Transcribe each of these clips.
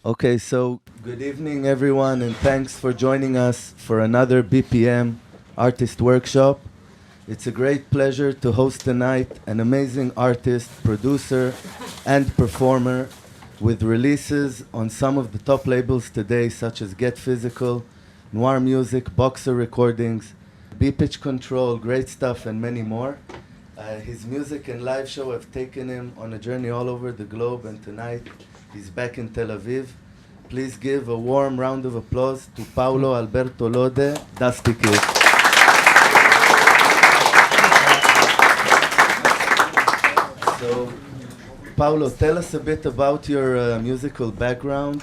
Okay, so good evening everyone, and thanks for joining us for another BPM Artist Workshop. It's a great pleasure to host tonight an amazing artist, producer, and performer with releases on some of the top labels today, such as Get Physical, Noir Music, Boxer Recordings, B-Pitch Control, Great Stuff, and many more. His music and live show have taken him on a journey all over the globe, and tonight he's back in Tel Aviv. Please give a warm round of applause to Paulo Alberto Lode, Dאסטי. So, Paulo, tell us a bit about your musical background,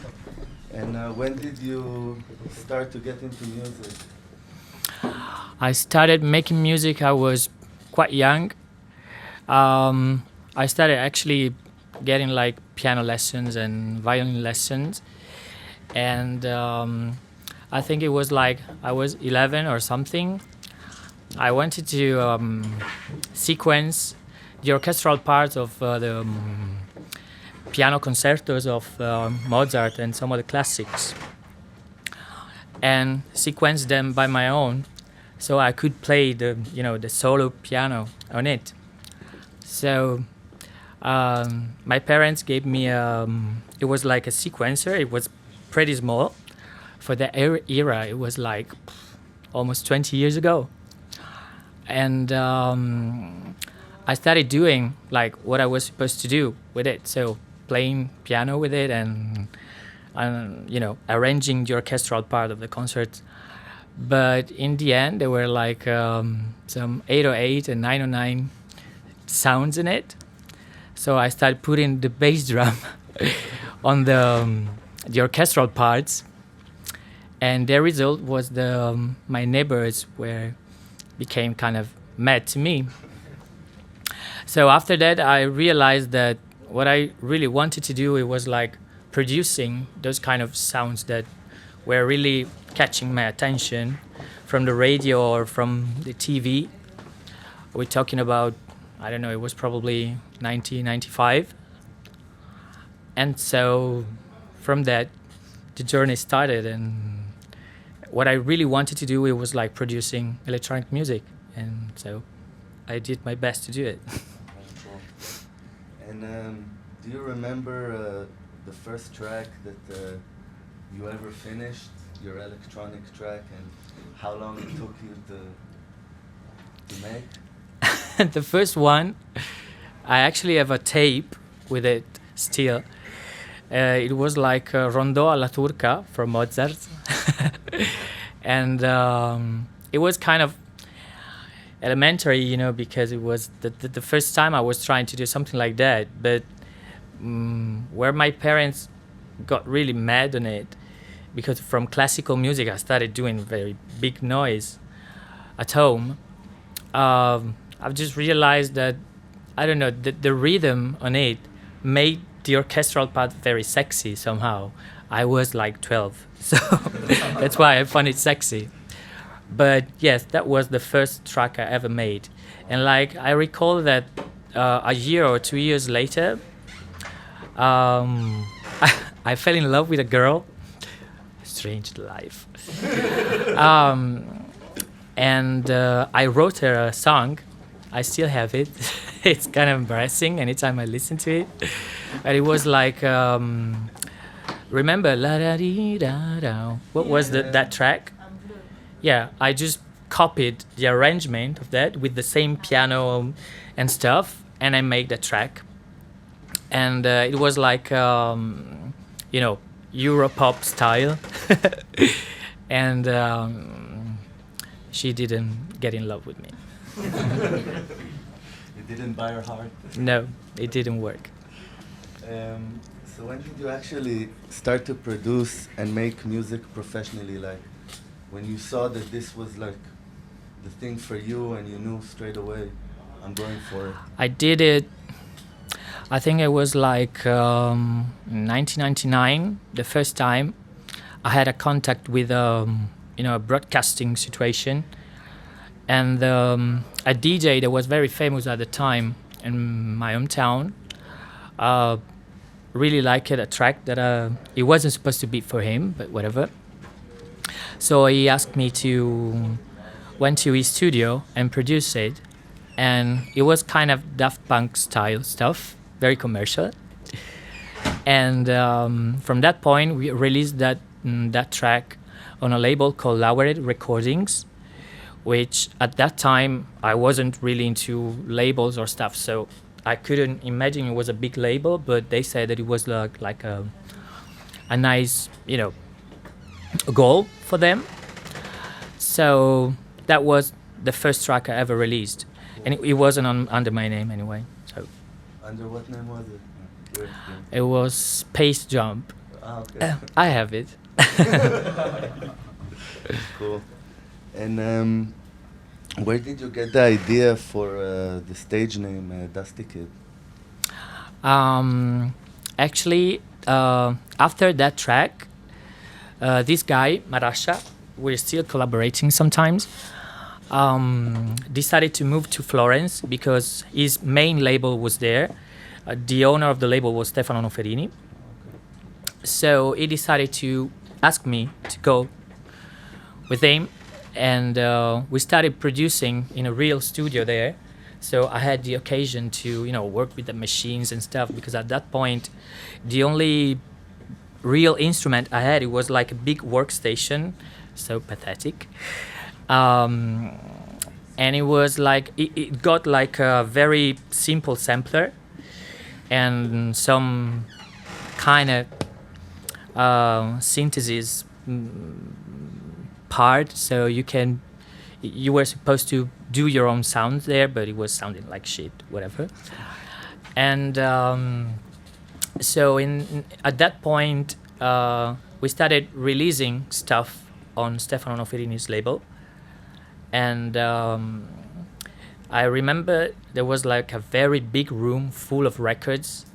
and when did you start to get into music? I started making music, I was quite young. I started actually getting like piano lessons and violin lessons, and I think it was like I was 11 or something. I wanted to sequence the orchestral parts of the piano concertos of Mozart and some of the classics, and sequence them by my own, so I could play the solo piano on it. So my parents gave me it was like a sequencer. It was pretty small for the era. It was like almost 20 years ago, and I started doing like what I was supposed to do with it. So playing piano with it and arranging the orchestral part of the concert. But in the end, there were like some 808 and 909 sounds in it. So I started putting the bass drum on the orchestral parts, and the result was my neighbors became kind of mad to me. So after that, I realized that what I really wanted to do, it was like producing those kind of sounds that were really catching my attention from the radio or from the TV. We're talking about, I don't know, it was probably 1995. And so from that, the journey started, and what I really wanted to do, it was like producing electronic music. And so I did my best to do it. And do you remember the first track that you ever finished, your electronic track, and how long it took you to make? The first one, I actually have a tape with it still. It was like Rondò alla Turca from Mozart. And it was kind of elementary, because it was the first time I was trying to do something like that. But where my parents got really mad on it, because from classical music I started doing very big noise at home. I've just realized that, I don't know, the rhythm on it made the orchestral part very sexy somehow. I was like 12, so that's why I found it sexy. But yes, that was the first track I ever made. And like I recall that a year or 2 years later, I fell in love with a girl. Strange life. And I wrote her a song. I still have it. It's kind of embarrassing anytime I listen to it. And it was like, remember, la da dee da da. What was that track? Yeah, I just copied the arrangement of that with the same piano and stuff, and I made the track. And it was like, Europop style. And she didn't get in love with me. You didn't buy her heart? No, it didn't work. So when did you actually start to produce and make music professionally? Like, when you saw that this was like the thing for you and you knew straight away, I'm going for it? I did it, I think it was like 1999, the first time I had a contact with a broadcasting situation. And a DJ that was very famous at the time, in my hometown really liked a track that it wasn't supposed to be for him, but whatever. So he asked me to went to his studio and produce it, and it was kind of Daft Punk style stuff, very commercial. And from that point, we released that track on a label called Laureate Recordings, which at that time I wasn't really into labels or stuff, so I couldn't imagine it was a big label, but they said that it was like a nice, goal for them. So that was the first track I ever released, and it wasn't under my name anyway. So Under what name was it? it was Space Jump. Okay. I have it. Cool. And where did you get the idea for the stage name Dusty Kid? Actually, after that track, this guy, Marasha, we're still collaborating sometimes, decided to move to Florence because his main label was there. The owner of the label was Stefano Noferini. Okay. So he decided to ask me to go with him, and we started producing in a real studio there. So I had the occasion to, work with the machines and stuff, because at that point, the only real instrument I had, it was like a big workstation, so pathetic. And it was like, it got like a very simple sampler and some kind of synthesis part, so you were supposed to do your own sounds there, but it was sounding like shit, whatever. And so at that point, we started releasing stuff on Stefano Noferini's label. And I remember there was like a very big room full of records,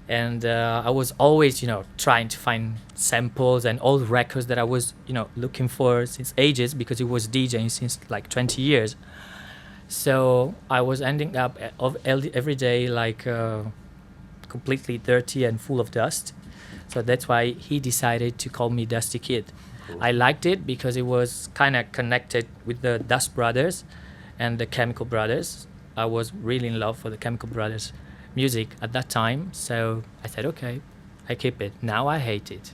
and I was always, trying to find samples and old records that I was, looking for since ages, because it was DJing since like 20 years. So I was ending up every day like completely dirty and full of dust. So that's why he decided to call me Dusty Kid. Cool. I liked it because it was kind of connected with the Dust Brothers and the Chemical Brothers. I was really in love for the Chemical Brothers music at that time, so I said, okay, I keep it. Now I hate it.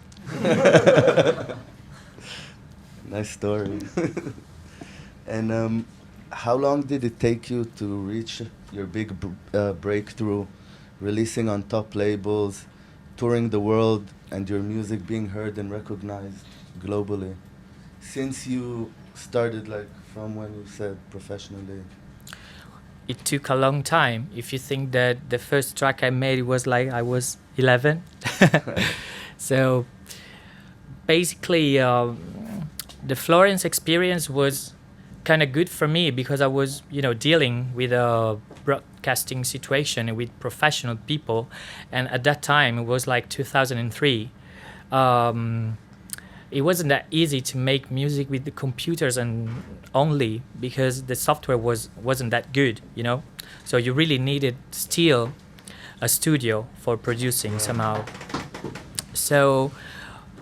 Nice story. And how long did it take you to reach your big breakthrough, releasing on top labels, touring the world, and your music being heard and recognized globally? Since you started, like, from when you said professionally? It took a long time. If you think that the first track I made, it was like I was 11. So basically, the Florence experience was kind of good for me because I was, dealing with a broadcasting situation with professional people. And at that time, it was like 2003. It wasn't that easy to make music with the computers and only because the software wasn't that good, So you really needed still a studio for producing somehow. So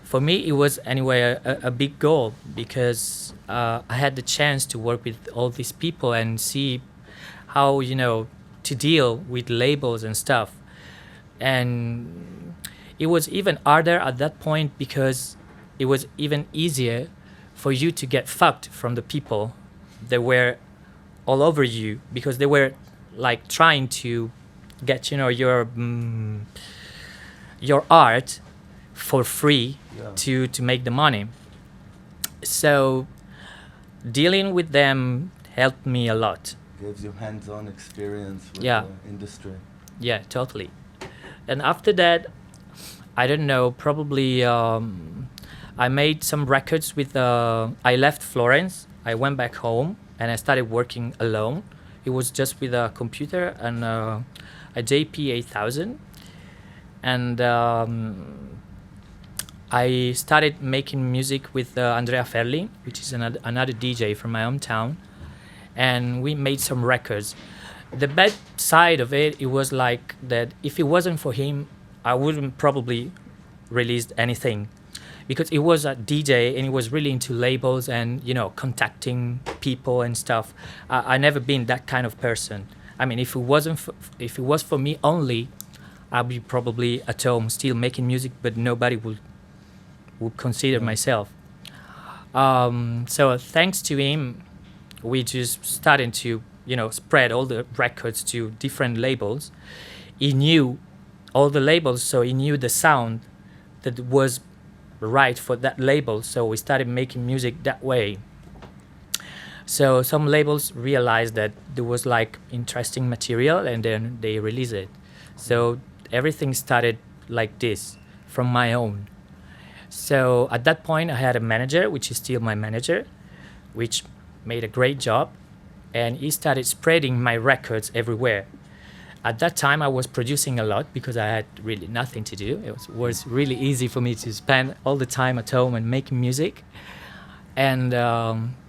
for me, it was anyway a big goal because I had the chance to work with all these people and see how, to deal with labels and stuff. And it was even harder at that point because it was even easier for you to get fucked from the people that were all over you because they were like trying to get, your art for free to make the money. So dealing with them helped me a lot. Gives you hands-on experience with Yeah. the industry. Yeah, totally. And after that, I don't know, probably I made some records with, I left Florence, I went back home, and I started working alone. It was just with a computer and a JP8000. And I started making music with Andrea Ferli, which is another DJ from my hometown. And we made some records. The bad side of it was like that if it wasn't for him, I wouldn't probably released anything, because he was a DJ and he was really into labels and, you know, contacting people and stuff. I never been that kind of person. I mean, if it was for me only, I'd be probably at home still making music, but nobody would consider myself. So thanks to him, we just started to, you know, spread all the records to different labels. He knew all the labels, so he knew the sound that was right for that label. So we started making music that way. So some labels realized that there was like interesting material, and then they released it. So everything started like this from my own. So at that point I had a manager, which is still my manager, which made a great job, and he started spreading my records everywhere. At that time I was producing a lot because I had really nothing to do. It was really easy for me to spend all the time at home and making music, and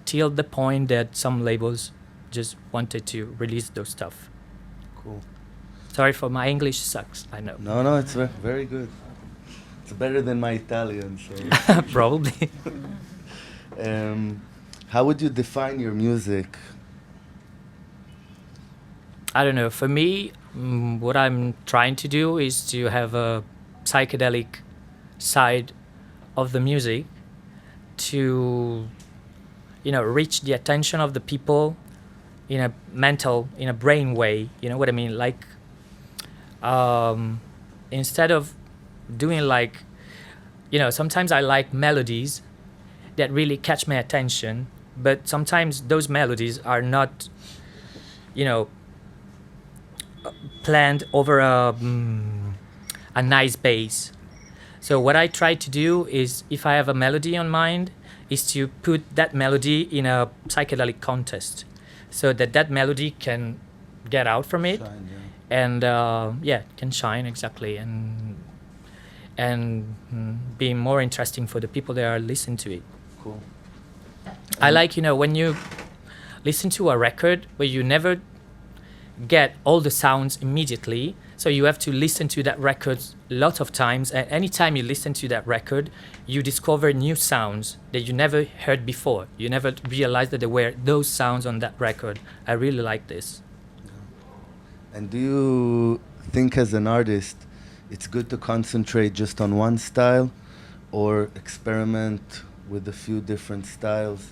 till the point that some labels just wanted to release those stuff. Cool. Sorry for my English sucks, I know. No, it's very good. It's better than my Italian, so. Probably. How would you define your music? I don't know. For me, what I'm trying to do is to have a psychedelic side of the music to, you know, reach the attention of the people in a brain way. You know what I mean? Like, instead of doing like, you know, sometimes I like melodies that really catch my attention, but sometimes those melodies are not, you know, planned over a nice bass. So what I try to do is, if I have a melody on mind, is to put that melody in a psychedelic context, so that melody can get out from it, shine, and can shine exactly, and be more interesting for the people that are listening to it. Cool. I like, you know, when you listen to a record where you never get all the sounds immediately, so you have to listen to that record lots of times, and anytime you listen to that record you discover new sounds that you never heard before. You never realized that there were those sounds on that record. I really like this. And do you think as an artist it's good to concentrate just on one style, or experiment with a few different styles?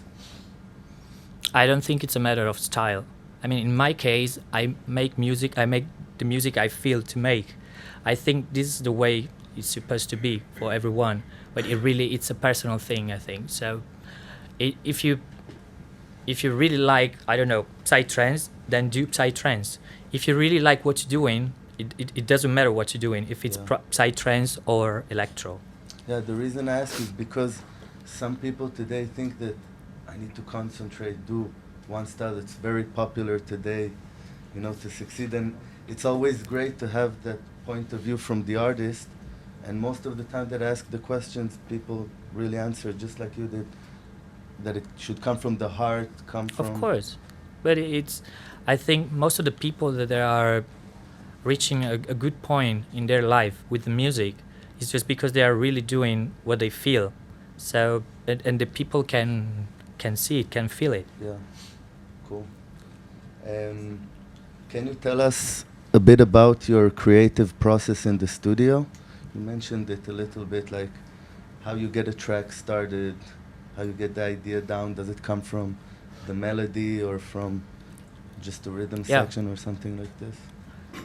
I don't think it's a matter of style. I mean, in my case, I make the music I feel to make. I think this is the way it's supposed to be for everyone, but it's a personal thing, I think. So if you really like, I don't know, psytrance, then do psytrance. If you really like what you're doing, it doesn't matter what you're doing, if it's psytrance or electro. Yeah, the reason I ask is because some people today think that I need to concentrate, do one style that's very popular today, you know, to succeed. And it's always great to have that point of view from the artist. And most of the time that I ask the questions, people really answer just like you did, that it should come from the heart, come from... Of course. But I think most of the people that are reaching a good point in their life with the music is just because they are really doing what they feel. So, and the people can see it, can feel it. Yeah. Cool. Can you tell us a bit about your creative process in the studio? You mentioned it a little bit, like how you get a track started, how you get the idea down. Does it come from the melody or from just a rhythm section or something like this?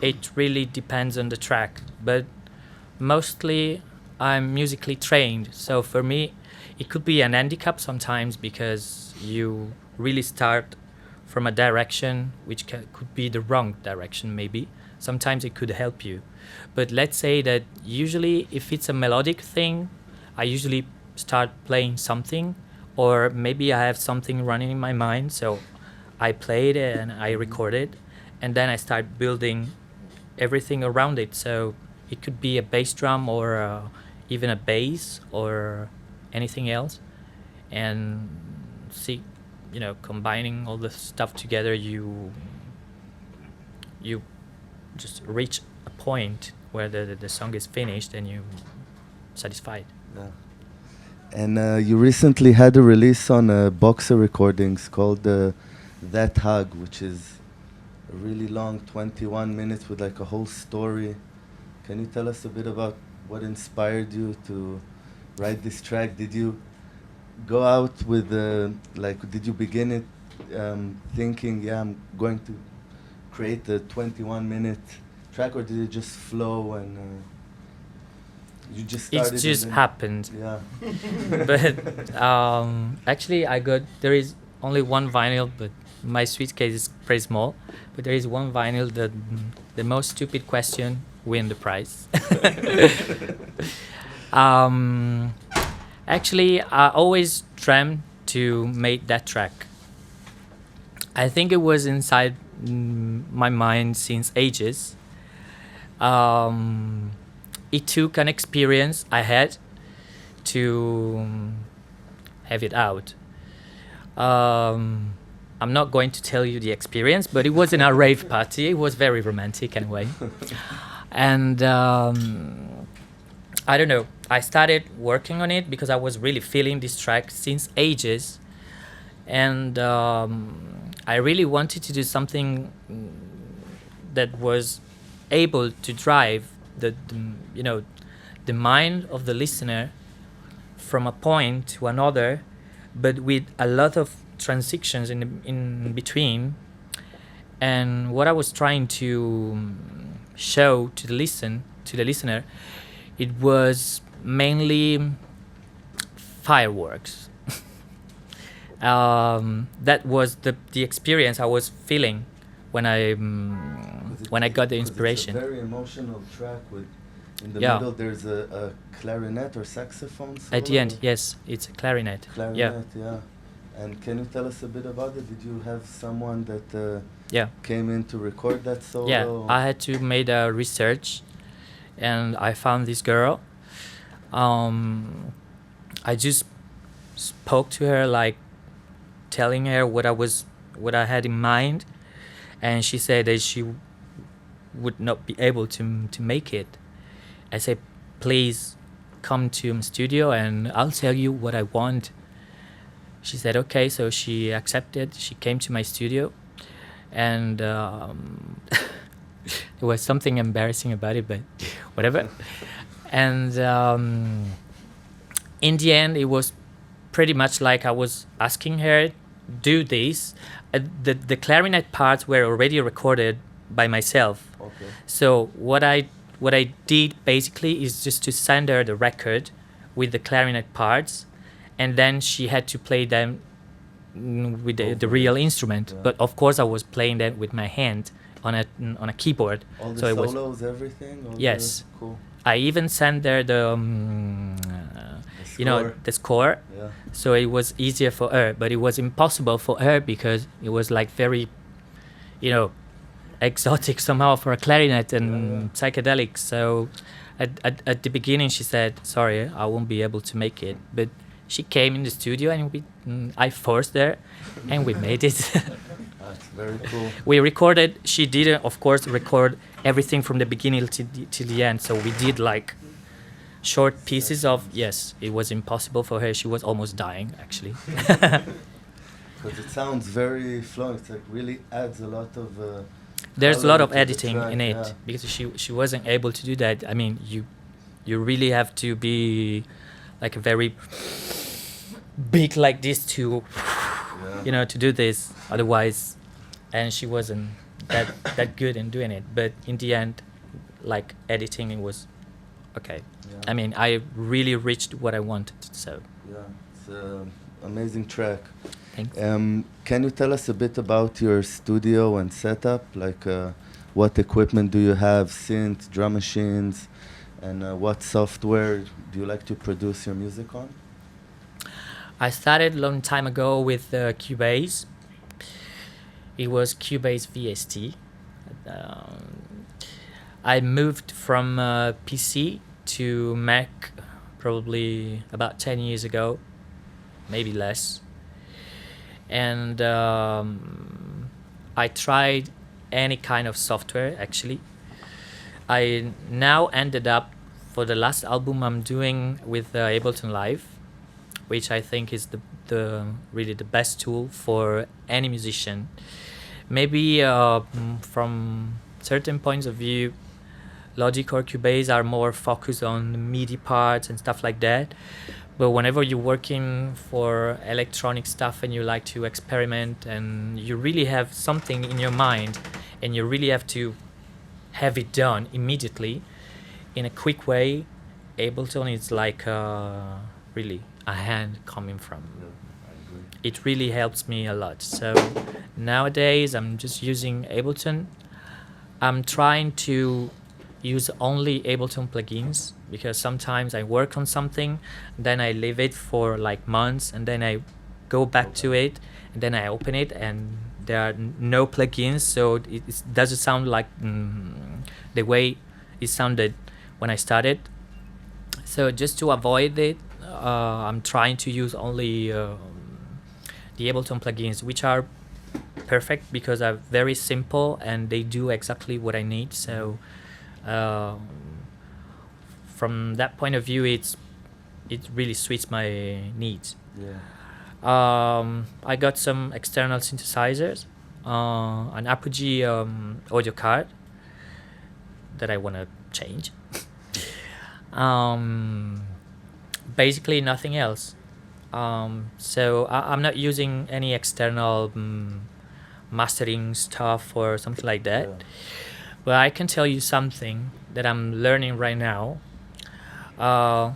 It really depends on the track, but mostly I'm musically trained. So for me, it could be an handicap sometimes because you really start from a direction which could be the wrong direction maybe. Sometimes it could help you. But let's say that usually if it's a melodic thing, I usually start playing something, or maybe I have something running in my mind, so I play it and I record it, and then I start building everything around it. So it could be a bass drum or even a bass or anything else, and see, you know, combining all the stuff together, you you just reach a point where the song is finished and you're satisfied. Yeah. And you recently had a release on Boxer Recordings called That Hug, which is a really long 21 minutes with like a whole story. Can you tell us a bit about what inspired you to write this track? Did you go out with did you begin it thinking, yeah, I'm going to create a 21-minute track, or did it just flow and you just started? It just happened. Yeah. But actually, there is only one vinyl, but my suitcase is pretty small. But there is one vinyl that the most stupid question win the prize. Actually, I always dreamt to make that track. I think it was inside my mind since ages. It took an experience I had to have it out. I'm not going to tell you the experience, but it was in a rave party. It was very romantic anyway. And I don't know, I started working on it because I was really feeling this track since ages. And I really wanted to do something that was able to drive the mind of the listener from a point to another, but with a lot of transitions in between. And what I was trying to show to the listener, it was mainly fireworks. That was the experience I was feeling when I got the inspiration. It's a very emotional track with, in the Yeah. middle there's a clarinet or saxophone solo? At the end, yes, it's a clarinet. Clarinet, yeah. And can you tell us a bit about it? Did you have someone that came in to record that solo? Yeah, I had to make a research, and I found this girl. I just spoke to her, like telling her what I had in mind, and she said that she would not be able to make it. I said, please come to my studio and I'll tell you what I want. She said okay, so she accepted. She came to my studio, and there was something embarrassing about it, but whatever. And in the end, it was pretty much like I was asking her, do this. The clarinet parts were already recorded by myself. Okay. So what I did basically is just to send her the record with the clarinet parts, and then she had to play them with the real instrument. Yeah. But of course I was playing them with my hand on a keyboard. All the so solos, everything? All yes. Cool. I even sent her the score. Yeah. So it was easier for her, but it was impossible for her because it was like very, exotic somehow for a clarinet and psychedelic. So at the beginning she said, sorry, I won't be able to make it. But she came in the studio and I forced her and we made it. That's very cool. We recorded, she didn't, of course, record everything from the beginning to the end. So we did like short pieces of, yes, it was impossible for her. She was almost dying, actually. Because it sounds very flowing. It's like really adds a lot of... There's a lot of color to the editing track, in it, yeah. because she wasn't able to do that. I mean, you really have to be like a very big like this to, to do this. Otherwise, and she wasn't that good in doing it. But in the end, like editing, it was okay. Yeah. I mean, I really reached what I wanted. So Yeah, it's an amazing track. thanks. Can you tell us a bit about your studio and setup? Like, what equipment do you have? Synth, drum machines, and what software do you like to produce your music on? I started a long time ago with Cubase. It was Cubase VST. I moved from PC to Mac probably about 10 years ago, maybe less. And I tried any kind of software, actually. I now ended up for the last album I'm doing with Ableton Live, which I think is the really the best tool for any musician. Maybe from certain points of view, Logic or Cubase are more focused on MIDI parts and stuff like that. But whenever you're working for electronic stuff and you like to experiment and you really have something in your mind and you really have to have it done immediately in a quick way, Ableton is like really a hand coming from. It really helps me a lot. So nowadays I'm just using Ableton. I'm trying to use only Ableton plugins because sometimes I work on something, then I leave it for like months, and then I go back to it, and then I open it, and there are no plugins, so it doesn't sound like the way it sounded when I started. So just to avoid it, I'm trying to use only the Ableton plugins, which are perfect because they're very simple and they do exactly what I need. So from that point of view, it really suits my needs. I got some external synthesizers, an Apogee audio card that I want to change. Basically nothing else. So I'm not using any external mastering stuff or something like that. Yeah. But I can tell you something that I'm learning right now. I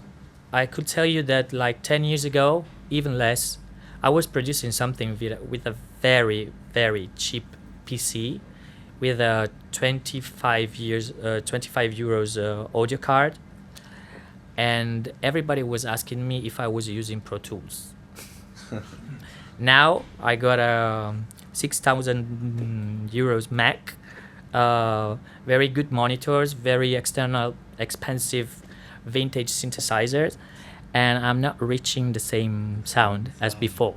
could tell you that like 10 years ago, even less, I was producing something with a very, very cheap PC with a 25 euros audio card. And everybody was asking me if I was using Pro Tools. Now I got a 6,000 euros Mac, very good monitors, very expensive vintage synthesizers, and I'm not reaching the same sound as before.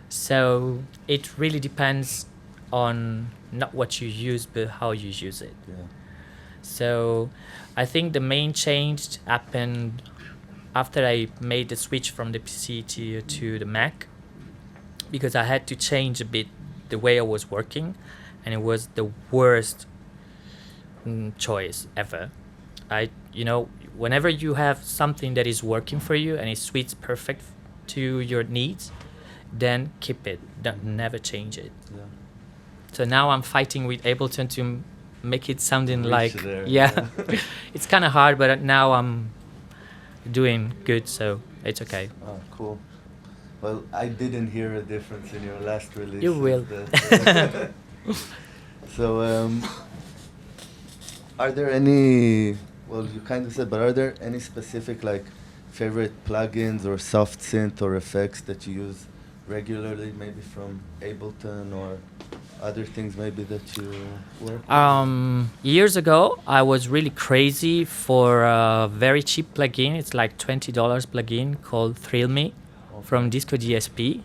So it really depends on not what you use, but how you use it. Yeah. So I think the main change happened after I made the switch from the PC to the Mac, because I had to change a bit the way I was working, and it was the worst choice ever. Whenever you have something that is working for you and it suits perfect to your needs, then keep it. Never change it. Yeah. So now I'm fighting with Ableton to make it sounding like it's kind of hard, but now I'm doing good, so it's okay. Oh, cool. Well, I didn't hear a difference in your last release. You will. So are there any, well, you kind of said, but are there any specific like favorite plugins or soft synth or effects that you use regularly, maybe from Ableton or other things maybe that you work with? Years ago, I was really crazy for a very cheap plugin. It's like $20 plugin called Thrill Me from Disco DSP.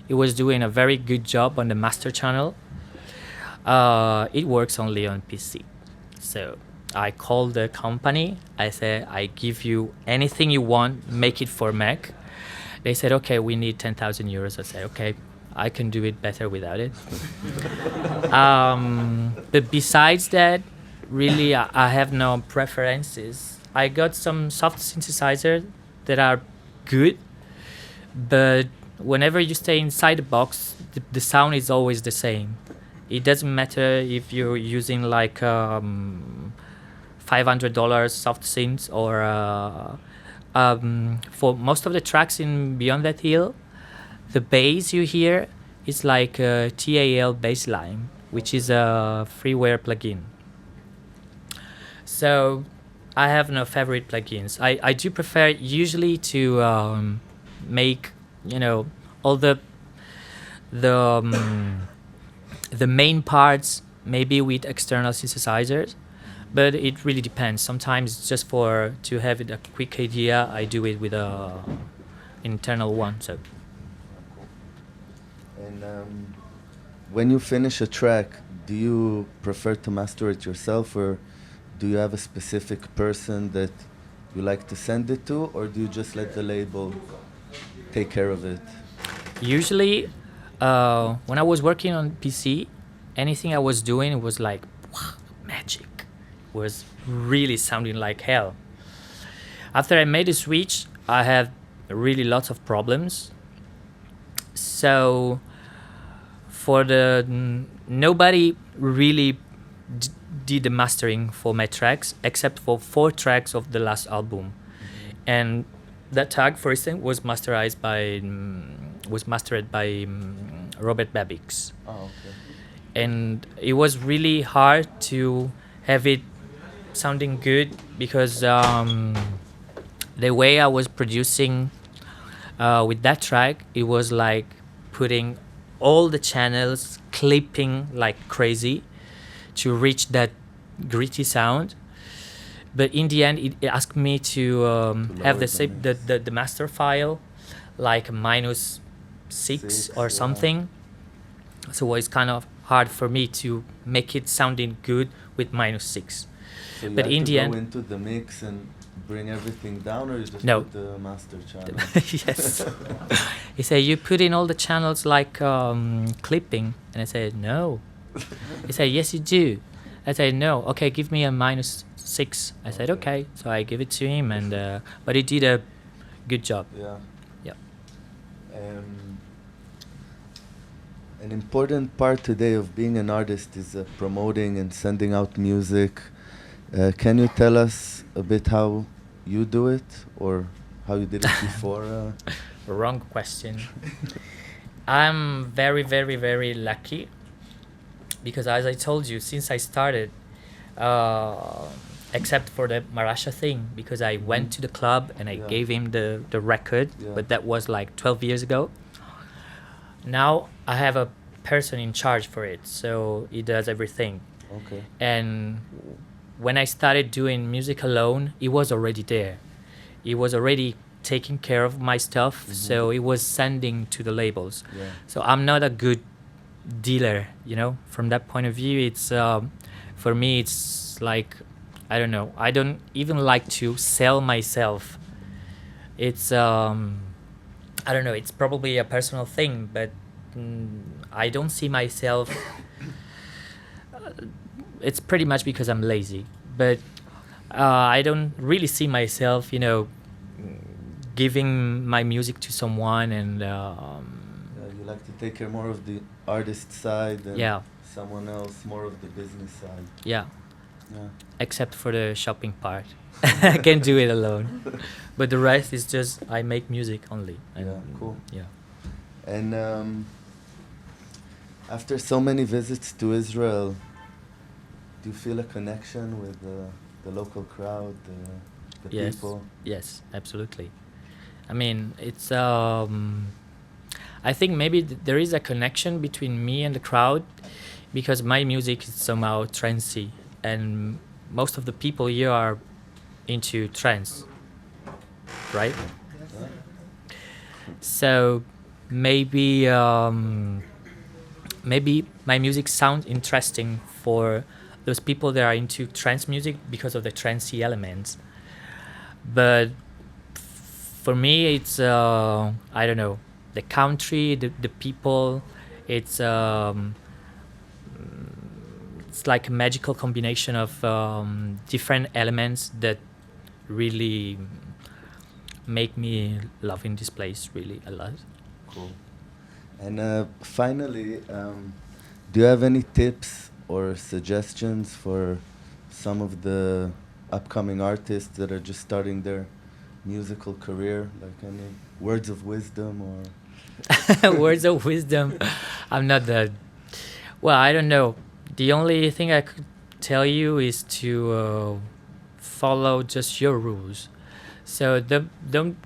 It was doing a very good job on the master channel. It works only on PC. So I called the company. I said, I give you anything you want, make it for Mac. They said, okay, we need 10,000 euros. I said, okay, I can do it better without it. But besides that, really, I have no preferences. I got some soft synthesizers that are good, but whenever you stay inside the box, the sound is always the same. It doesn't matter if you're using like $500 soft synths or for most of the tracks in Beyond That Hill, the bass you hear is like a TAL bassline, which is a freeware plugin. So I have no favorite plugins. I do prefer usually to make, all the main parts maybe with external synthesizers, but it really depends. Sometimes just to have a quick idea, I do it with a internal one. So. And when you finish a track, do you prefer to master it yourself, or do you have a specific person that you like to send it to, or do you just let the label take care of it? Usually, when I was working on PC, anything I was doing was like magic. Was really sounding like hell. After I made the switch, I had really lots of problems. So, nobody really did the mastering for my tracks, except for 4 tracks of the last album. And that tag, for instance, was mastered by Robert Babix. Oh, okay. And it was really hard to have it sounding good because the way I was producing with that track, it was like putting all the channels, clipping like crazy to reach that gritty sound. But in the end, it asked me to have the master file like -6 or something. So it's kind of hard for me to make it sounding good with -6. So you But have in to the go end, into the mix and bring everything down, or you just No. put the master channel? yes. He said, you put in all the channels like clipping. And I said, no. He said, yes, you do. I said, no. Okay, give me a -6. I said, okay. So I give it to him, and but he did a good job. Yeah. Yeah. An important part today of being an artist is promoting and sending out music. Can you tell us a bit how you do it, or how you did it before? Wrong question. I'm very, very, very lucky because, as I told you, since I started, except for the Marasha thing, because I went to the club and I gave him the record, but that was like 12 years ago. Now I have a person in charge for it, so he does everything. Okay. And when I started doing music alone, he was already there. He was already taking care of my stuff, so he was sending to the labels. Yeah. So I'm not a good dealer, you know. From that point of view, it's for me, it's like, I don't know. I don't even like to sell myself. It's I don't know. It's probably a personal thing, but I don't see myself. It's pretty much because I'm lazy, but I don't really see myself, you know, giving my music to someone and. You like to take care more of the artist side, and someone else more of the business side. Yeah. Yeah. Except for the shopping part, I can do it alone. But the rest is just I make music only. Yeah, cool. Yeah. And after so many visits to Israel, do you feel a connection with the local crowd, the people? Yes, absolutely. I mean, it's. I think maybe there is a connection between me and the crowd, because my music is somehow trancey, and most of the people here are into trance, right? Yeah. So maybe maybe my music sounds interesting for those people that are into trance music because of the trancey elements. But for me, it's I don't know, the country, the people. It's like a magical combination of different elements that really make me loving this place really a lot. Cool. And finally, do you have any tips or suggestions for some of the upcoming artists that are just starting their musical career? Like any words of wisdom or? Words of wisdom. I'm not that. Well, I don't know. The only thing I could tell you is to follow just your rules. So don't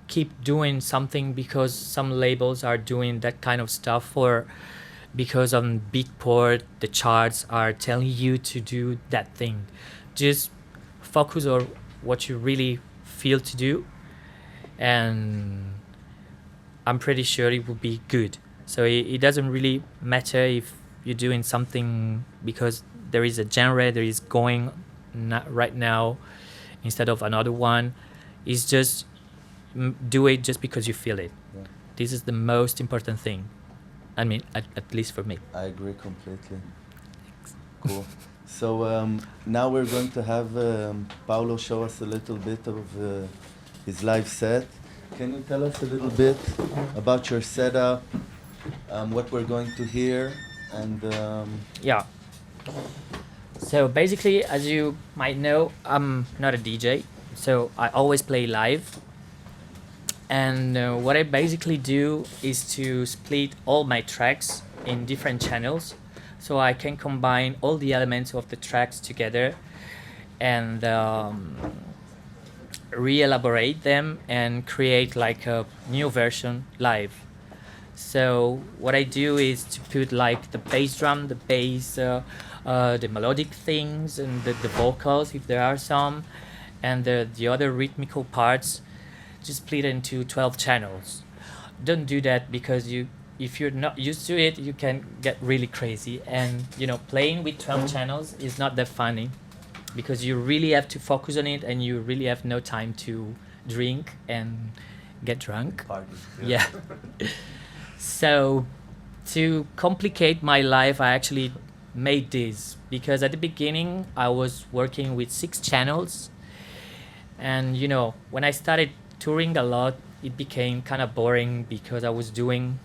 keep doing something because some labels are doing that kind of stuff, or because on Beatport the charts are telling you to do that thing. Just focus on what you really feel to do, and I'm pretty sure it will be good. So it doesn't really matter if you're doing something because there is a genre that is going right now instead of another one. It's just do it just because you feel it. Yeah. This is the most important thing. I mean, at least for me. I agree completely. Cool. So now we're going to have Paolo show us a little bit of his live set. Can you tell us a little bit about your setup, what we're going to hear, and Yeah. So basically, as you might know, I'm not a DJ, so I always play live. And what I basically do is to split all my tracks in different channels, so I can combine all the elements of the tracks together and re-elaborate them and create like a new version live. So what I do is to put like the bass drum, the bass, the melodic things, and the vocals if there are some, and the other rhythmical parts, just split into 12 channels. Don't do that because if you're not used to it, you can get really crazy. And playing with 12 channels is not that funny because you really have to focus on it, and you really have no time to drink and get drunk. party? Yeah. So to complicate my life, I actually made this because at the beginning I was working with 6 channels, and when I started touring a lot, it became kind of boring because I was doing,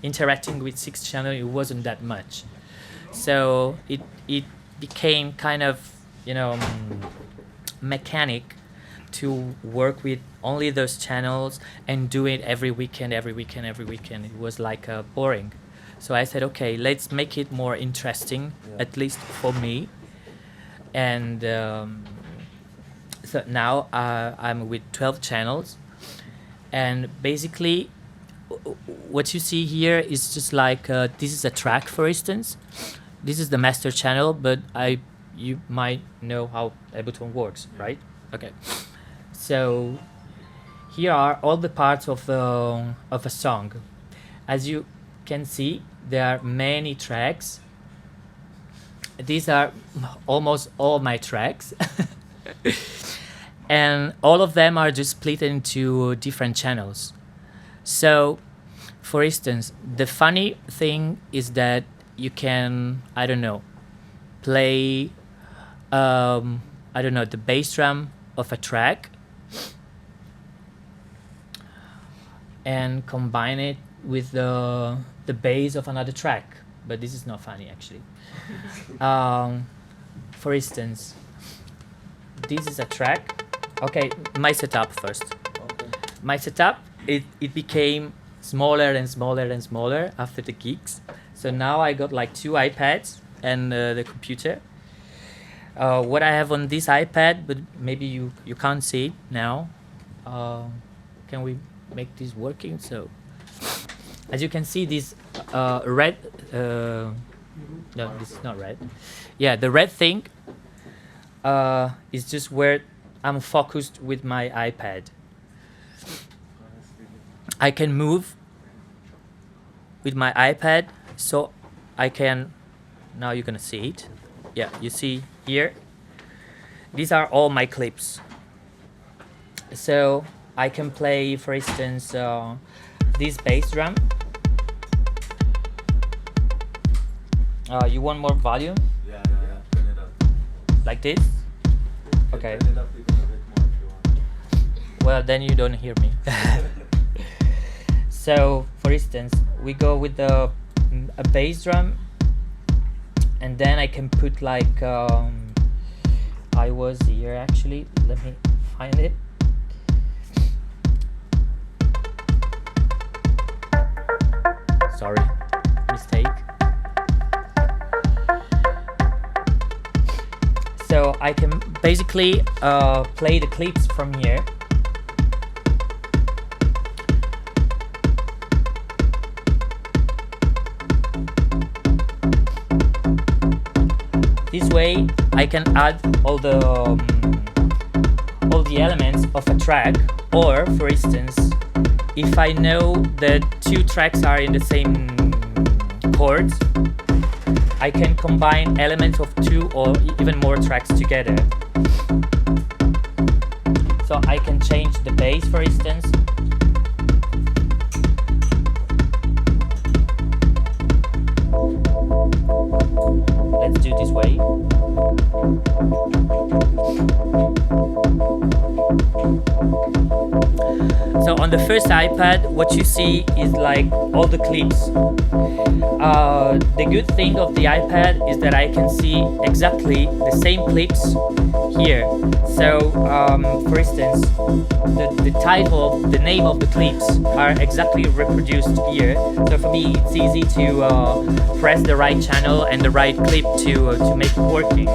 interacting with 6 channels. It wasn't that much, so it became kind of mechanic to work with only those channels and do it every weekend. It was like boring. So I said, okay, let's make it more interesting, at least for me. And so now I'm with 12 channels. And basically, what you see here is just like, this is a track, for instance. This is the master channel, but you might know how Ableton works, right? Okay. So here are all the parts of a song. As you can see, there are many tracks. These are almost all my tracks. And all of them are just split into different channels. So, for instance, the funny thing is that you can, play, the bass drum of a track and combine it with the bass of another track. But this is not funny, actually. For instance, this is a track. Okay, my setup first. Okay. My setup, it became smaller and smaller and smaller after the gigs. So now I got like 2 iPads and the computer. What I have on this iPad, but maybe you can't see it now. Can we make this working? So, as you can see, this red, no, this is not red. Yeah, the red thing is just where I'm focused with my iPad. I can move with my iPad, so I can, now you're gonna see it. Yeah, you see here, these are all my clips. So I can play, for instance, this bass drum. You want more volume? Yeah, turn it up. Like this? Okay. Turn it up even a bit more if you want. Well, then you don't hear me. So, for instance, we go with a bass drum, and then I can put like, I was here actually, let me find it. Sorry, mistake. So I can basically play the clips from here. This way I can add all the elements of a track, or for instance if I know that two tracks are in the same chords, I can combine elements of two or even more tracks together. So I can change the bass, for instance. Let's do this way. So on the first iPad, what you see is like all the clips. The good thing of the iPad is that I can see exactly the same clips here. So, for instance, the title, the name of the clips are exactly reproduced here. So for me, it's easy to press the right channel and the right clip to make it working.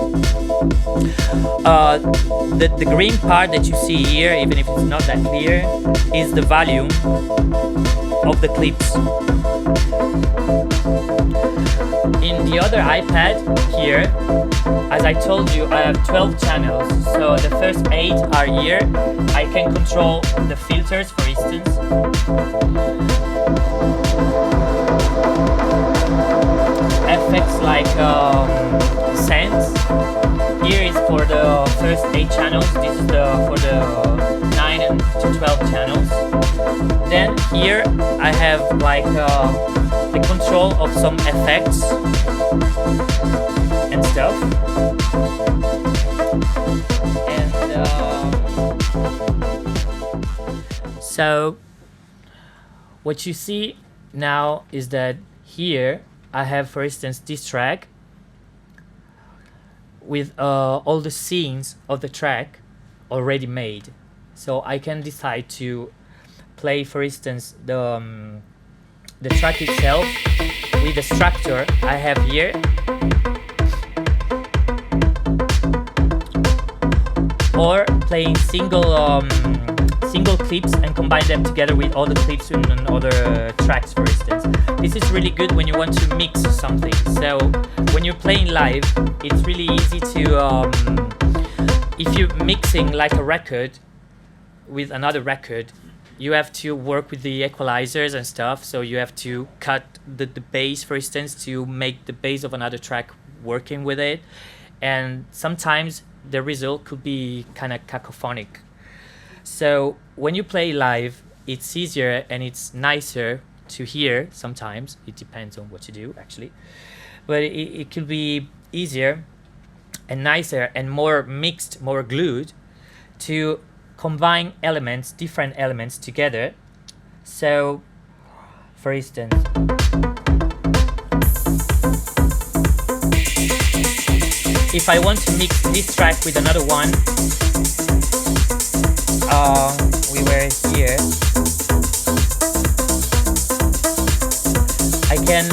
The green part that you see here, even if it's not that clear, is the volume of the clips. In the other iPad here, as I told you, I have 12 channels. So the first 8 are here. I can control the filters, for instance. Effects like scents. Here is for the first 8 channels. This is for the 9 and to 12 channels. Then here I have like the control of some effects and stuff. And so what you see now is that here I have, for instance, this track with all the scenes of the track already made. So I can decide to play, for instance, the track itself with the structure I have here, or playing single clips and combine them together with all the clips in other tracks, for instance. This is really good when you want to mix something. So when you're playing live, it's really easy to, if you're mixing like a record with another record, you have to work with the equalizers and stuff. So you have to cut the bass, for instance, to make the bass of another track working with it. And sometimes the result could be kind of cacophonic. So when you play live, it's easier and it's nicer to hear sometimes. It depends on what you do, actually. But it could be easier and nicer and more mixed, more glued to combine elements, different elements together. So, for instance, if I want to mix this track with another one, we were here. I can,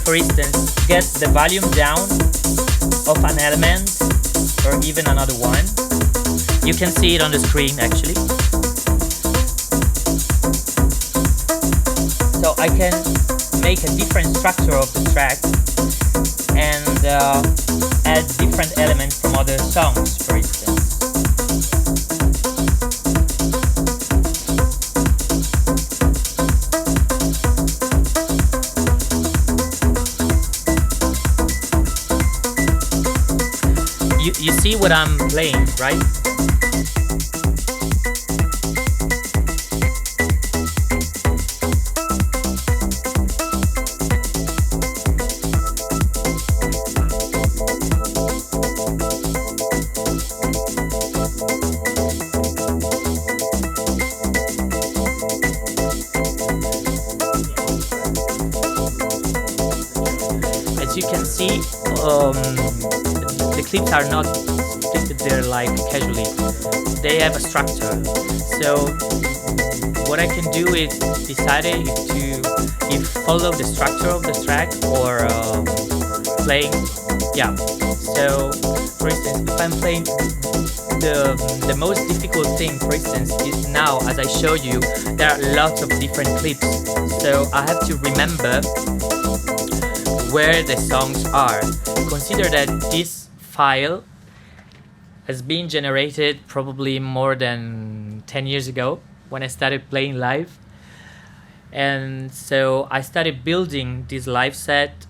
for instance, get the volume down of an element or even another one. You can see it on the screen, actually. So I can make a different structure of the track and add different elements from other songs, for instance. You see what I'm playing, right? As you can see, the clips are not split there like casually. They have a structure. So what I can do is decide if follow the structure of the track or playing. Yeah. So for instance, if I'm playing the most difficult thing, for instance, is now, as I showed you, there are lots of different clips. So I have to remember where the songs are. Consider that this file has been generated probably more than 10 years ago when I started playing live. And so I started building this live set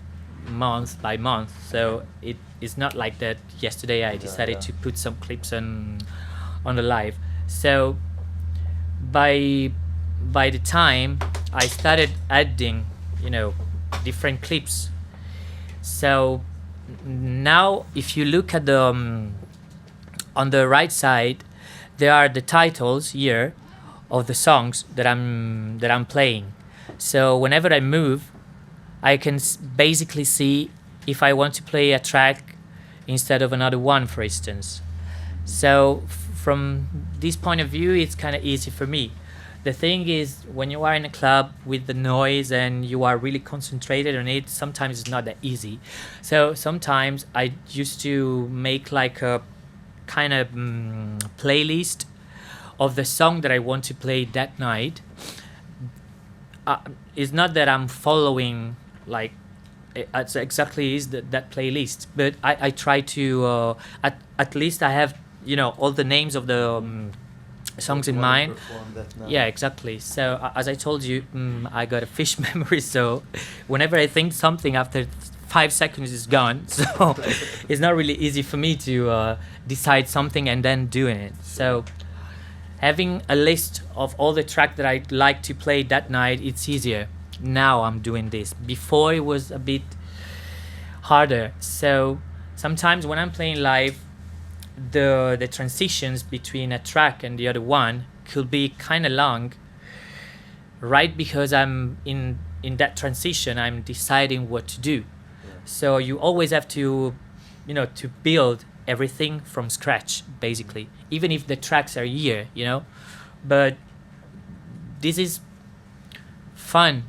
month by month. So it is not like that yesterday I decided to put some clips on the live. So by the time I started adding, different clips. So now if you look at the on the right side, there are the titles here of the songs that I'm playing. So whenever I move, I can basically see if I want to play a track instead of another one, for instance. So from this point of view, it's kind of easy for me. The thing is, when you are in a club with the noise and you are really concentrated on it, sometimes it's not that easy. So sometimes I used to make like a kind of playlist of the song that I want to play that night. It's not that I'm following like it's exactly is that playlist, but I try to at least I have all the names of the songs in mind. Yeah, exactly. So as I told you, I got a fish memory, so whenever I think something, after 5 seconds is gone. So it's not really easy for me to decide something and then doing it. So having a list of all the tracks that I'd like to play that night, it's easier. Now I'm doing this. Before it was a bit harder. So sometimes when I'm playing live, the transitions between a track and the other one could be kind of long, right? Because I'm in that transition, I'm deciding what to do. So you always have to, to build everything from scratch, basically, even if the tracks are here, But this is fun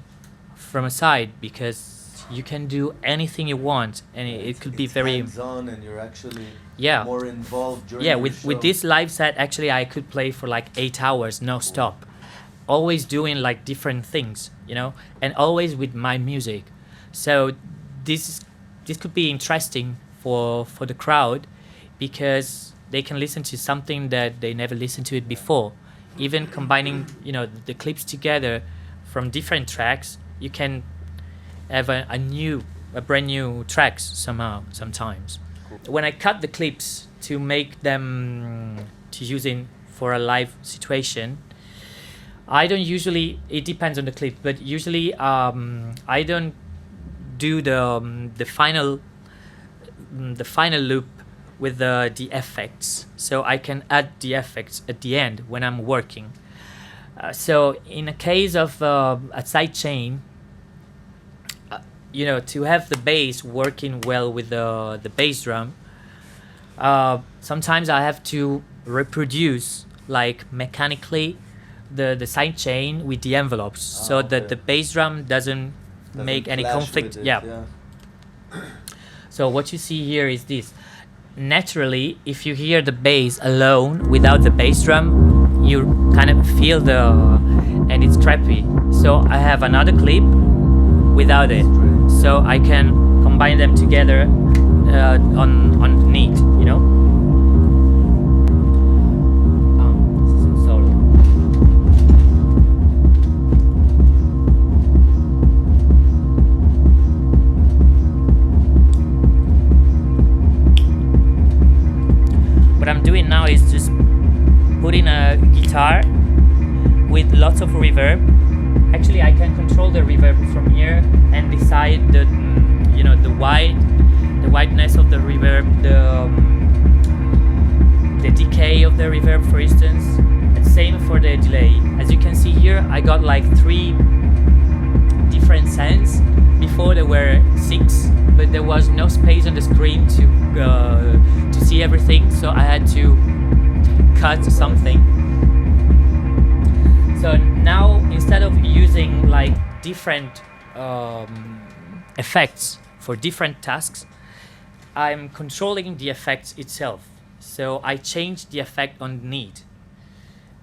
from a side because you can do anything you want, and it could be very hands-on, and you're actually more involved during with this live set. Actually, I could play for like 8 hours no stop, always doing like different things, and always with my music. So this could be interesting for the crowd because they can listen to something that they never listened to it before. Even combining the clips together from different tracks, you can have a brand new tracks sometimes. Cool. When I cut the clips to make them to use for a live situation, I don't usually, it depends on the clip, but usually I don't do the final loop with the effects, so I can add the effects at the end when I'm working. So in a case of a side chain, to have the bass working well with the bass drum, sometimes I have to reproduce like mechanically the side chain with the envelopes, so that the bass drum doesn't make any conflict. Yeah. So what you see here is this. Naturally, if you hear the bass alone without the bass drum, you kind of feel and it's crappy. So I have another clip without it, so I can combine them together on neat, solo. What I'm doing now is just putting a guitar with lots of reverb. Actually, I can control the reverb from here and decide the wideness of the reverb, the decay of the reverb, for instance. And same for the delay. As you can see here, I got like 3 different sounds. Before there were 6, but there was no space on the screen to see everything, so I had to cut something. So now, instead of using like different effects for different tasks, I'm controlling the effects itself. So I change the effect on need,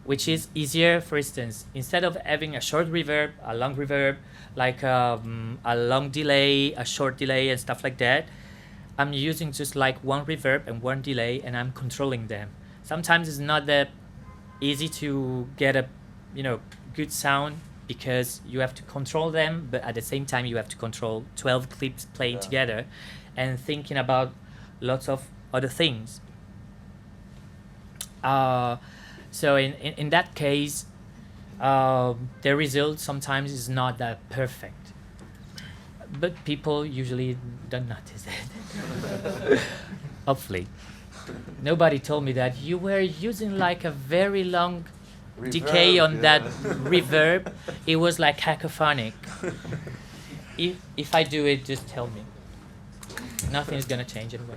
which is easier. For instance, instead of having a short reverb, a long reverb, like a long delay, a short delay, and stuff like that, I'm using just like one reverb and one delay, and I'm controlling them. Sometimes it's not that easy to get a good sound because you have to control them, but at the same time you have to control 12 clips playing together and thinking about lots of other things. So in that case, the result sometimes is not that perfect, but people usually don't notice it. Hopefully. Nobody told me that you were using like a very long decay on that reverb. It was like cacophonic. If I do it, just tell me. Nothing is gonna change anyway.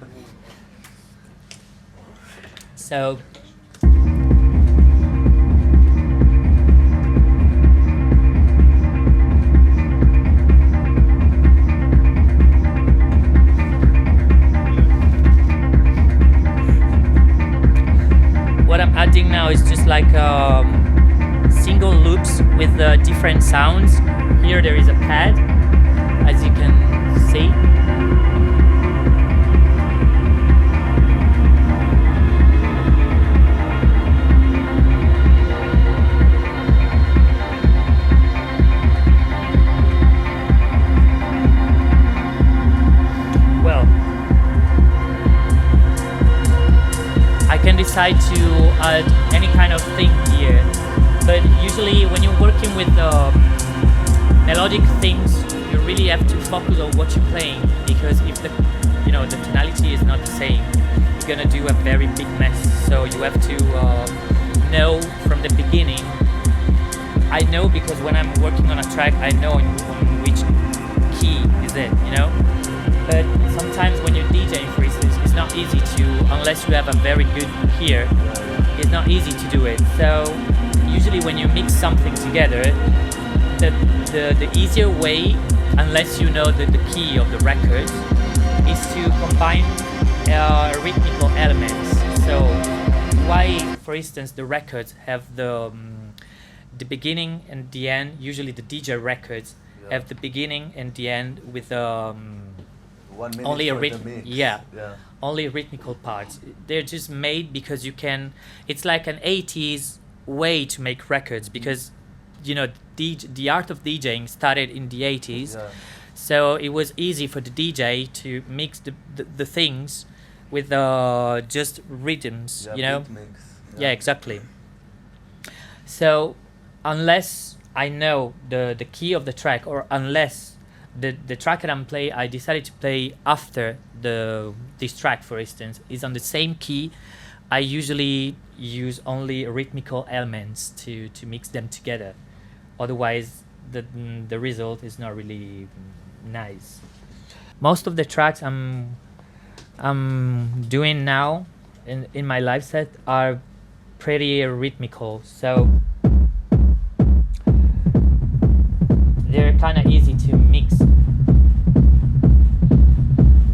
So what I'm adding now is just like single loops with different sounds. Here there is a pad, as you can see. Well, I can decide to add any kind of thing here, but usually when you're working with melodic things, you really have to focus on what you're playing, because if the tonality is not the same, you're gonna do a very big mess. So you have to know from the beginning. I know because when I'm working on a track, I know on which key is it, But sometimes when you're DJing, for instance, it's not easy to, unless you have a very good ear, it's not easy to do it. So usually when you mix something together, the easier way, unless you know the key of the record, is to combine rhythmical elements. So why, for instance, the records have the beginning and the end, usually the DJ records have the beginning and the end with 1 minute only a for the mix. Only rhythmical parts. They're just made because you can. It's like an 80s way to make records, because the art of DJing started in the 80s, so it was easy for the DJ to mix the things with just rhythms. Beat mix. Yeah, exactly. So unless I know the key of the track, or unless the track that I'm playing, I decided to play after this track, for instance, is on the same key, I usually use only rhythmical elements to mix them together. Otherwise, the result is not really nice. Most of the tracks I'm doing now in my live set are pretty rhythmical, so they're kind of easy to mix.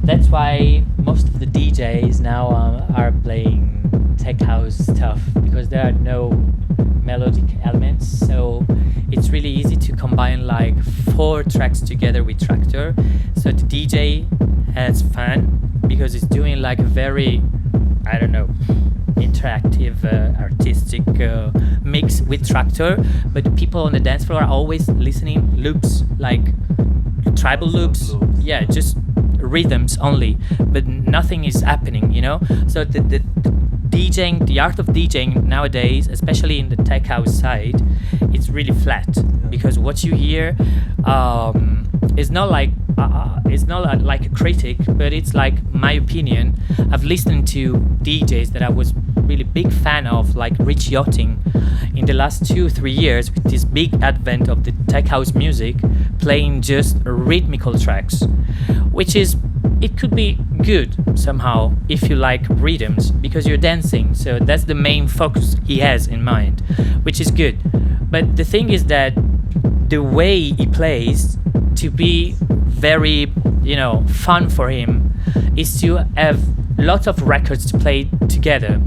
That's why most of the DJs now are playing tech house stuff, because there are no melodic elements, so it's really easy to combine like 4 tracks together with Tractor. So the DJ has fun because it's doing like a very, interactive, artistic mix with Tractor, but the people on the dance floor are always listening loops, like tribal loops. Yeah, just rhythms only, but nothing is happening, So the DJing, the art of DJing nowadays, especially in the tech house side, it's really flat, because what you hear is not like like a critic, but it's like my opinion. I've listened to DJs that I was really big fan of, like Rich Yachting, in the last 2-3 years, with this big advent of the tech house music, playing just rhythmical tracks, which is, it could be good somehow if you like rhythms, because you're dancing, so that's the main focus he has in mind, which is good. But the thing is that the way he plays, to be very fun for him, is to have lots of records to play together.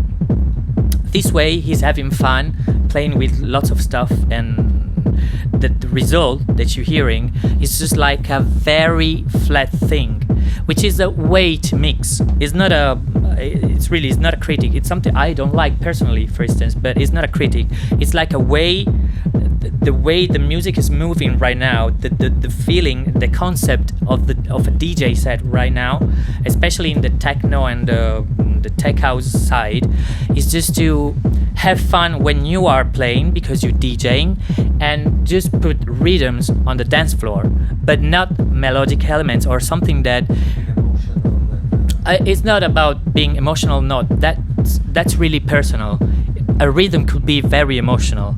This way he's having fun playing with lots of stuff, and the result that you're hearing is just like a very flat thing, which is a way to mix. It's not a critic. It's something I don't like personally, for instance, but it's not a critic. It's like a way the way the music is moving right now, the feeling, the concept of a DJ set right now, especially in the techno and the tech house side, is just to have fun when you are playing because you're DJing, and just put rhythms on the dance floor, but not melodic elements or something that it's not about being emotional. No, that's really personal. A rhythm could be very emotional.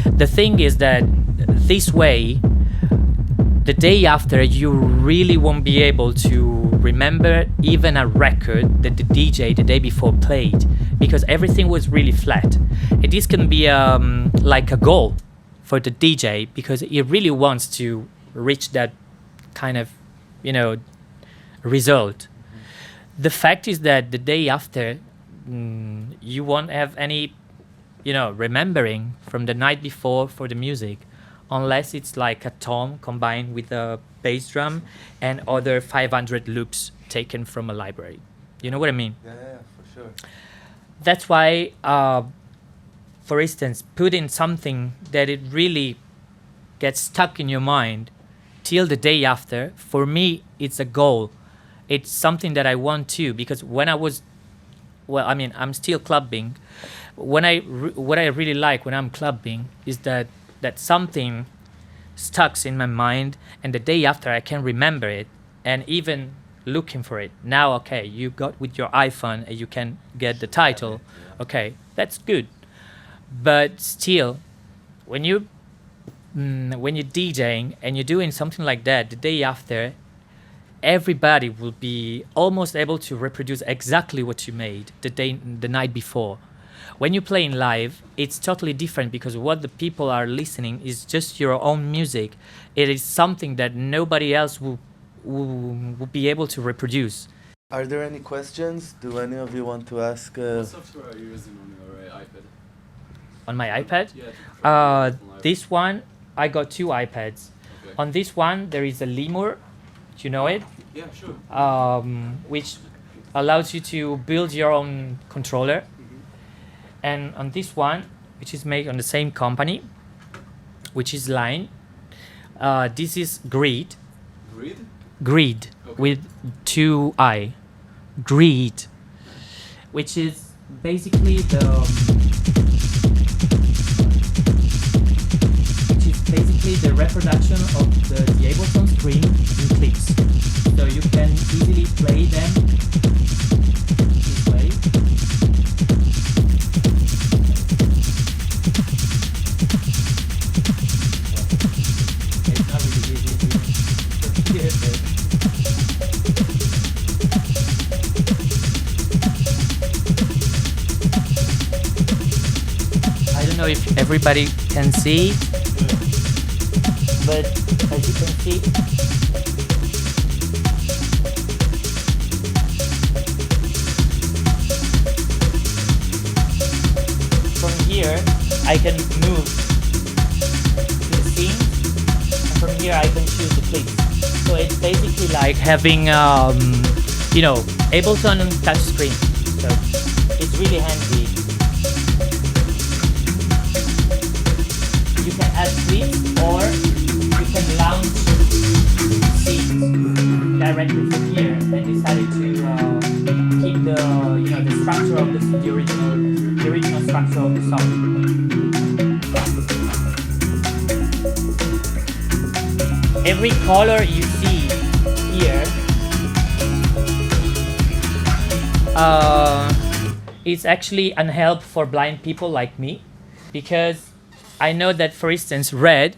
The thing is that this way, the day after, you really won't be able to remember even a record that the DJ the day before played, because everything was really flat. This can be like a goal for the DJ, because he really wants to reach that kind of, result. The fact is that the day after, you won't have any, remembering from the night before for the music, unless it's like a tom combined with a bass drum and other 500 loops taken from a library. You know what I mean? Yeah, for sure. That's why, for instance, put in something that it really gets stuck in your mind till the day after. For me, it's a goal. It's something that I want to, because when I was, I'm still clubbing. What I really like when I'm clubbing is that something stuck in my mind, and the day after I can remember it, and even looking for it. Now, okay, you got with your iPhone and you can get the title. Okay, that's good. But still, when you're DJing and you're doing something like that, the day after, everybody will be almost able to reproduce exactly what you made the night before. When you play in live, it's totally different, because what the people are listening is just your own music. It is something that nobody else will be able to reproduce. Are there any questions? Do any of you want to ask? What software are you using on your iPad? On my iPad? Yeah. This one, I got 2 iPads. Okay. On this one, there is a lemur. Do you know it? Yeah, sure. Which allows you to build your own controller. And on this one, which is made on the same company, which is Line, this is Greed. Grid? Greed, Okay. with 2 I. Greed, which is basically the reproduction of the Ableton screen in clips. So you can easily play them this way. It's not really easy to hear this. I don't know if everybody can see, but as you can see, from here I can move to the scene, and from here I can choose the clips. So it's basically like having Ableton touch screen. So it's really handy. You can add clips, or you can launch scenes directly from here, and decided to keep the structure of the original structure of the song. Every color you see here is actually an help for blind people like me, because I know that, for instance, red,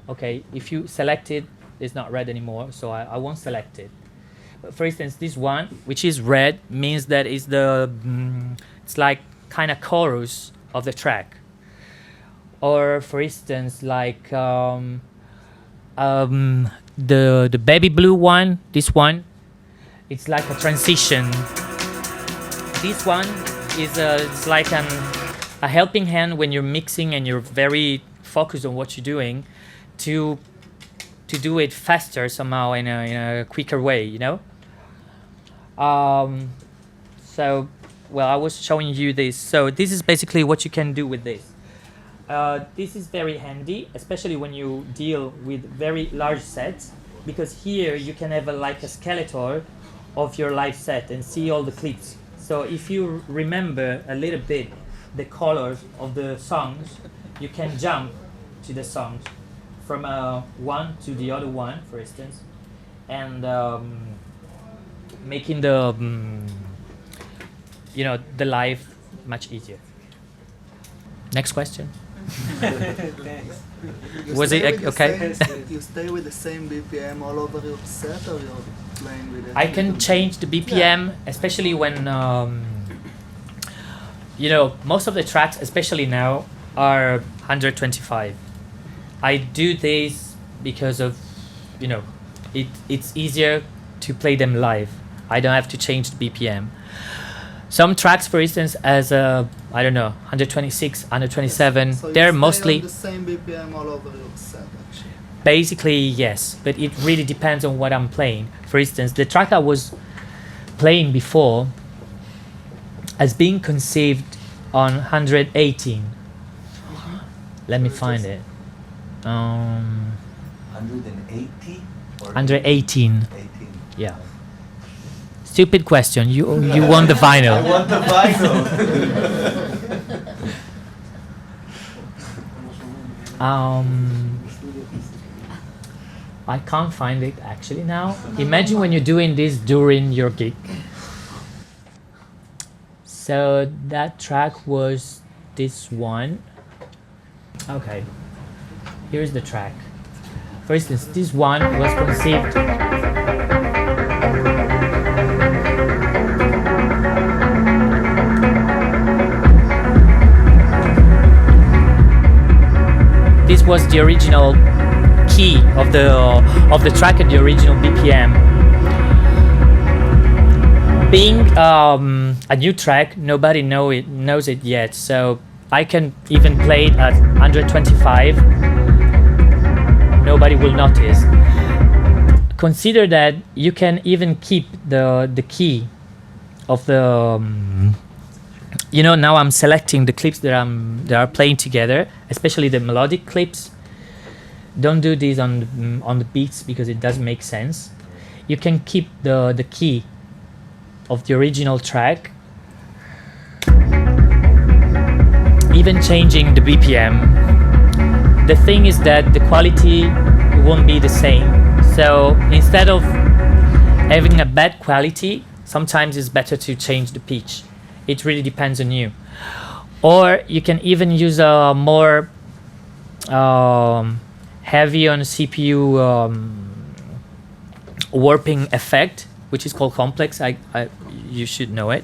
okay, if you select it, it's not red anymore, so I won't select it. But for instance, this one, which is red, means that it's it's like kind of chorus of the track. Or for instance, like the baby blue one, this one, it's like a transition. This one is it's like a helping hand when you're mixing and you're very focused on what you're doing, to do it faster somehow, in a quicker way, So, well, I was showing you this. So this is basically what you can do with this. This is very handy, especially when you deal with very large sets, because here you can have like a skeleton of your live set and see all the clips. So if you remember a little bit the colors of the songs, you can jump to the songs from one to the other one, for instance, and making the the live much easier. Next question. Thanks. Was it okay? You stay with the same BPM all over your set, or you're playing with it? I can change the BPM, especially when most of the tracks, especially now, are 125. I do this because of it's easier to play them live. I don't have to change the BPM. Some tracks, for instance, as 126, 127, So you they're stay mostly on the same BPM all over your set, actually. basically yes, but it really depends on what I'm playing. For instance, the track I was playing before has been conceived on 118. Let me find it. 180? 118. 18. Yeah. Stupid question. You won the I vinyl. want the vinyl. I can't find it actually now. Imagine when you're doing this during your gig. So that track was this one. Okay. Here's the track. For instance, this one was conceived. This was the original key of the track at the original BPM. Being a new track, nobody knows it yet, so I can even play it at 125. Nobody will notice. Consider that you can even keep the key of the. Now I'm selecting the clips that are playing together, especially the melodic clips. Don't do this on the beats because it doesn't make sense. You can keep the key of the original track, even changing the BPM. The thing is that the quality won't be the same. So instead of having a bad quality, sometimes it's better to change the pitch. It really depends on you. Or you can even use a more heavy on CPU warping effect, which is called complex. You should know it,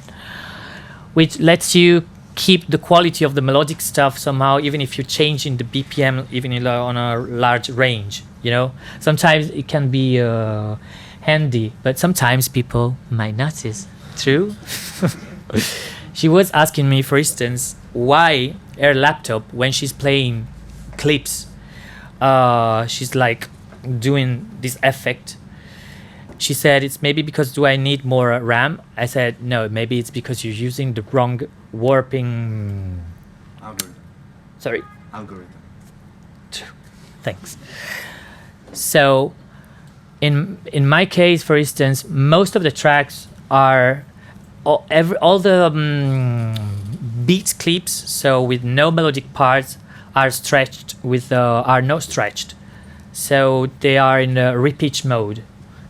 which lets you keep the quality of the melodic stuff somehow, even if you're changing the BPM, even on a large range. Sometimes it can be handy, but sometimes people might notice. True. She was asking me, for instance, why her laptop, when she's playing clips, she's like doing this effect. She said, it's maybe because do I need more RAM? I said, no, maybe it's because you're using the wrong warping... Algorithm. Sorry? Algorithm. Thanks. So, in my case, for instance, most of the tracks are... all the beats clips, so with no melodic parts, are stretched are not stretched, so they are in a repitch mode,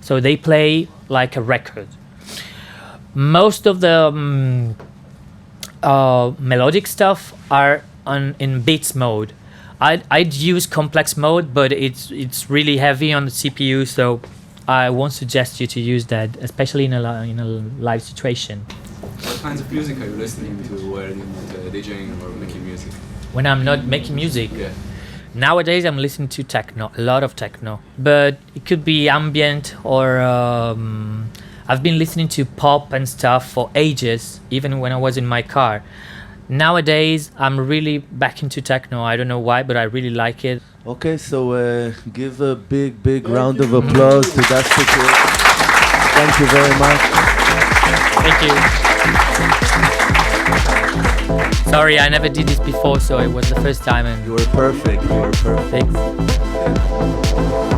so they play like a record. Most of the melodic stuff are in beats mode. I'd use complex mode, but it's really heavy on the CPU, so I won't suggest you to use that, especially in a live situation. What kinds of music are you listening to while you're not DJing or making music? When I'm not making music, Yeah. nowadays I'm listening to techno, a lot of techno. But it could be ambient or I've been listening to pop and stuff for ages, even when I was in my car. Nowadays I'm really back into techno. I don't know why, but I really like it. Okay, so give a big round of applause to Daaste. Thank you very much. Thank you. Sorry, I never did this before, so it was the first time. And You were perfect. You were perfect. thanks.